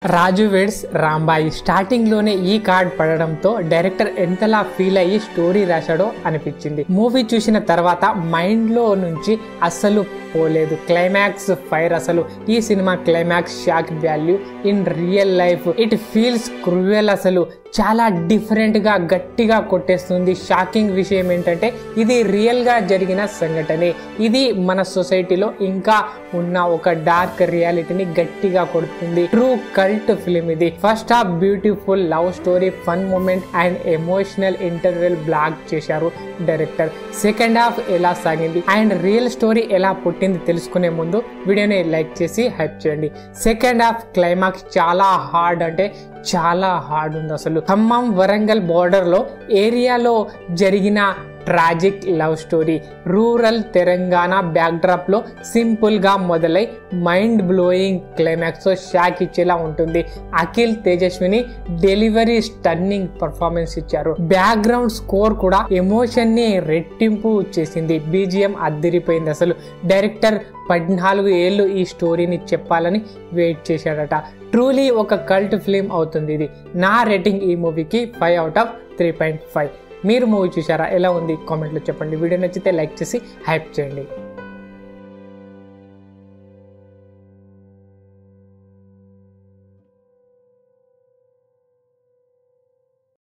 రాజు weds Rambai starting లోనే ఈ card పడడంతో డైరెక్టర్ ఎంతలా ఫీల్ అయ్యి స్టోరీ రాశాడో అనిపించింది. మూవీ చూసిన తర్వాత మైండ్ లో నుంచి అస్సలు పోలేదు. క్లైమాక్స్ ఫైర్, అసలు ఈ cinema climax shock value in real life. It feels cruel, అసలు చాలా డిఫరెంట్ గా గట్టిగా కొట్టేస్తుంది. షాకింగ్ విషయం ఏంటంటే ఇది రియల్ గా జరిగిన సంఘటనే. ఇది మన సొసైటీలో ఇంకా ఉన్న ఒక డార్క్ రియాలిటీని గట్టిగా కొడుతుంది. ట్రూ కల్ట్ ఫిల్మ్ ఇది. First half beautiful love story, fun moment and emotional interval block చేశారు డైరెక్టర్. సెకండ్ హాఫ్ ఎలా సాగింది అండ్ రియల్ స్టోరీ ఎలా పుట్టింది తెలుసుకునే ముందు వీడియోని లైక్ చేసి హైప్ చేయండి. సెకండ్ హాఫ్ క్లైమాక్స్ చాలా హార్డ్, అంటే చాలా హార్డ్ ఉంది. అసలు ఖమ్మం వరంగల్ బోర్డర్ లో ఏరియాలో జరిగిన tragic love story, rural Telangana backdrop లో సింపుల్ గా మొదలై మైండ్ బ్లోయింగ్ క్లైమాక్స్ తో షాక్ ఇచ్చేలా ఉంటుంది. Akhil Tejaswini delivery stunning performance ఇచ్చారు. బ్యాక్గ్రౌండ్ స్కోర్ కూడా ఎమోషన్ ని రెట్టింపు చేసింది. బీజిఎం అద్దిరిపోయింది. అసలు డైరెక్టర్ 14 ఏళ్ళు ఈ స్టోరీని చెప్పాలని వెయిట్ చేశాడట. ట్రూలీ ఒక కల్ట్ ఫిల్మ్ అవుతుంది ఇది. నా రేటింగ్ ఈ మూవీకి 5/3.5. మీరు మూవీ చూసారా? ఎలా ఉంది కామెంట్లో చెప్పండి. వీడియో నచ్చితే లైక్ చేసి హైప్ చేయండి.